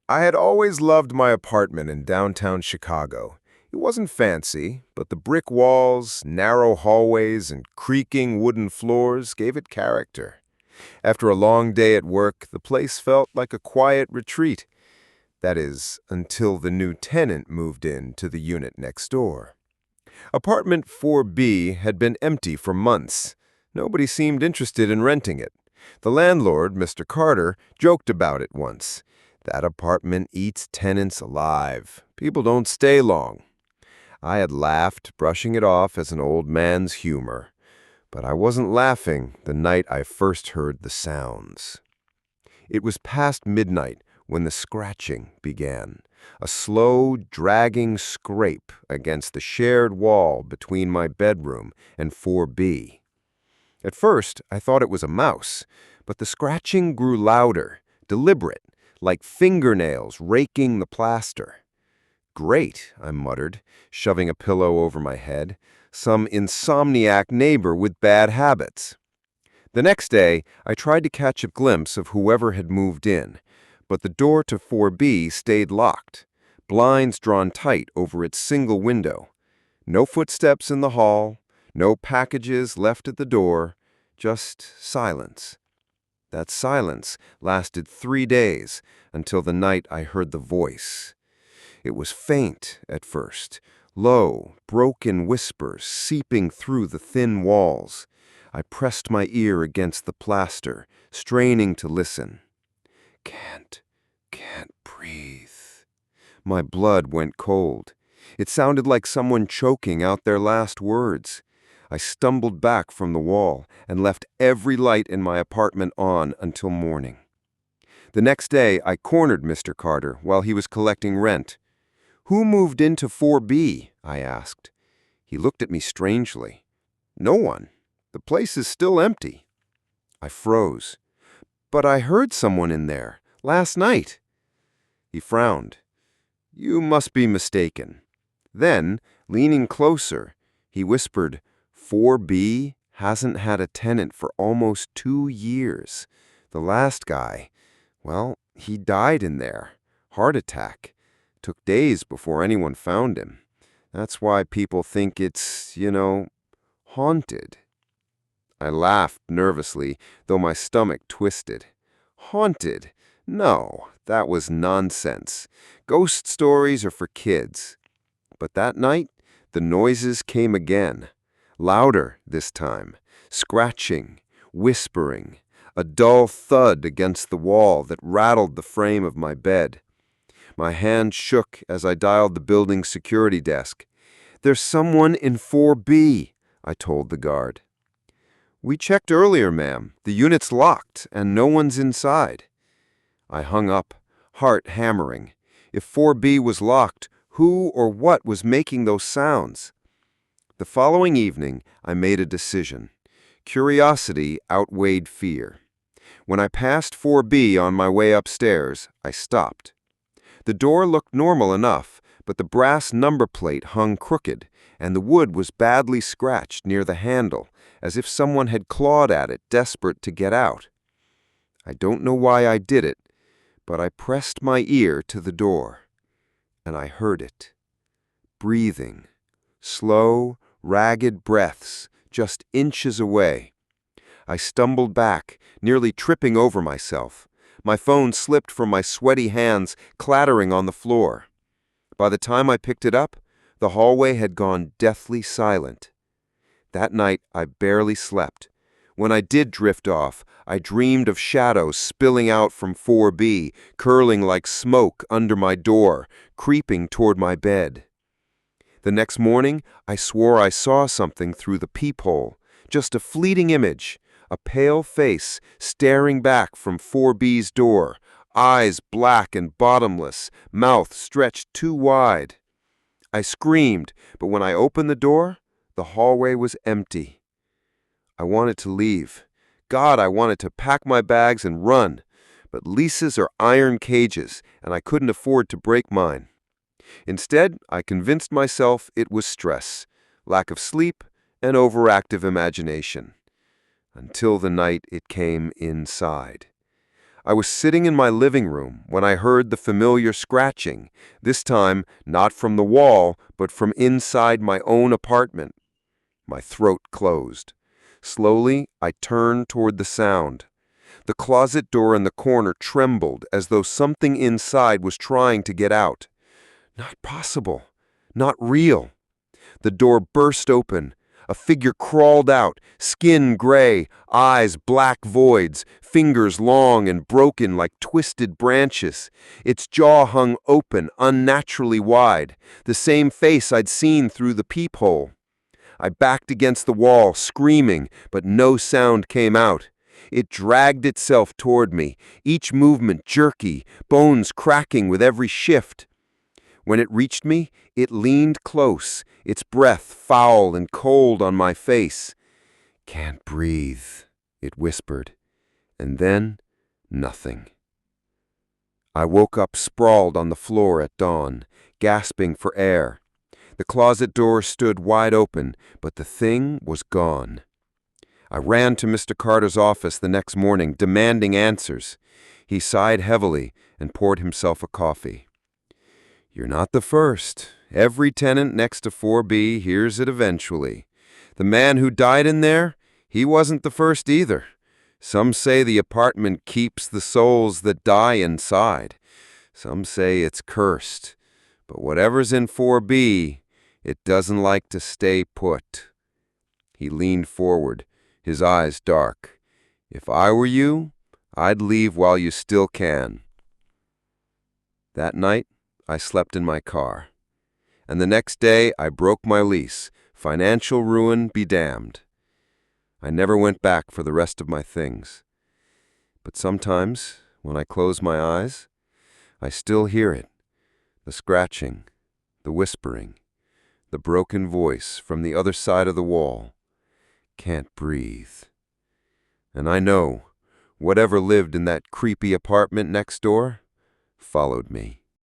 I had always loved my apartment in downtown Chicago. It wasn't fancy, but the brick walls, narrow hallways, and creaking wooden floors gave it character. After a long day at work, the place felt like a quiet retreat. That is, until the new tenant moved in to the unit next door. Apartment 4B had been empty for months. Nobody seemed interested in renting it. The landlord, Mr. Carter, joked about it once. That apartment eats tenants alive. People don't stay long. I had laughed, brushing it off as an old man's humor. But I wasn't laughing the night I first heard the sounds. It was past midnight when the scratching began, a slow, dragging scrape against the shared wall between my bedroom and 4B. At first, I thought it was a mouse, but the scratching grew louder, deliberate, like fingernails raking the plaster. "Great," I muttered, shoving a pillow over my head. "Some insomniac neighbor with bad habits." The next day, I tried to catch a glimpse of whoever had moved in, but the door to 4B stayed locked, blinds drawn tight over its single window. No footsteps in the hall, no packages left at the door, just silence. That silence lasted 3 days, until the night I heard the voice. It was faint at first, low, broken whispers seeping through the thin walls. I pressed my ear against the plaster, straining to listen. Can't breathe. My blood went cold. It sounded like someone choking out their last words. I stumbled back from the wall and left every light in my apartment on until morning. The next day, I cornered Mr. Carter while he was collecting rent. "Who moved into 4B?" I asked. He looked at me strangely. "No one. The place is still empty." I froze. "But I heard someone in there last night." He frowned. "You must be mistaken." Then, leaning closer, he whispered, "4B hasn't had a tenant for almost 2 years. The last guy, well, he died in there. Heart attack. Took days before anyone found him. That's why people think it's, haunted." I laughed nervously, though my stomach twisted. Haunted? No, that was nonsense. Ghost stories are for kids. But that night, the noises came again. Louder this time. Scratching, whispering, a dull thud against the wall that rattled the frame of my bed. My hand shook as I dialed the building's security desk. "There's someone in 4B, I told the guard. "We checked earlier, ma'am. The unit's locked, and no one's inside." I hung up, heart hammering. If 4B was locked, who or what was making those sounds? The following evening, I made a decision. Curiosity outweighed fear. When I passed 4B on my way upstairs, I stopped. The door looked normal enough, but the brass number plate hung crooked, and the wood was badly scratched near the handle, as if someone had clawed at it, desperate to get out. I don't know why I did it, but I pressed my ear to the door, and I heard it. Breathing. Slow, ragged breaths, just inches away. I stumbled back, nearly tripping over myself. My phone slipped from my sweaty hands, clattering on the floor. By the time I picked it up, the hallway had gone deathly silent. That night, I barely slept. When I did drift off, I dreamed of shadows spilling out from 4B, curling like smoke under my door, creeping toward my bed. The next morning, I swore I saw something through the peephole, just a fleeting image, a pale face staring back from 4B's door, eyes black and bottomless, mouth stretched too wide. I screamed, but when I opened the door, the hallway was empty. I wanted to leave. God, I wanted to pack my bags and run, but leases are iron cages, and I couldn't afford to break mine. Instead, I convinced myself it was stress, lack of sleep, and overactive imagination. Until the night it came inside. I was sitting in my living room when I heard the familiar scratching, this time not from the wall, but from inside my own apartment. My throat closed. Slowly, I turned toward the sound. The closet door in the corner trembled as though something inside was trying to get out. Not possible. Not real. The door burst open. A figure crawled out, skin gray, eyes black voids, fingers long and broken like twisted branches. Its jaw hung open, unnaturally wide, the same face I'd seen through the peephole. I backed against the wall, screaming, but no sound came out. It dragged itself toward me, each movement jerky, bones cracking with every shift. When it reached me, it leaned close, its breath foul and cold on my face. "Can't breathe," it whispered. And then, nothing. I woke up sprawled on the floor at dawn, gasping for air. The closet door stood wide open, but the thing was gone. I ran to Mr. Carter's office the next morning, demanding answers. He sighed heavily and poured himself a coffee. "You're not the first. Every tenant next to 4B hears it eventually. The man who died in there, he wasn't the first either. Some say the apartment keeps the souls that die inside. Some say it's cursed. But whatever's in 4B, it doesn't like to stay put." He leaned forward, his eyes dark. "If I were you, I'd leave while you still can." That night, I slept in my car. And the next day, I broke my lease. Financial ruin be damned. I never went back for the rest of my things. But sometimes, when I close my eyes, I still hear it. The scratching, the whispering, the broken voice from the other side of the wall. Can't breathe. And I know, whatever lived in that creepy apartment next door followed me.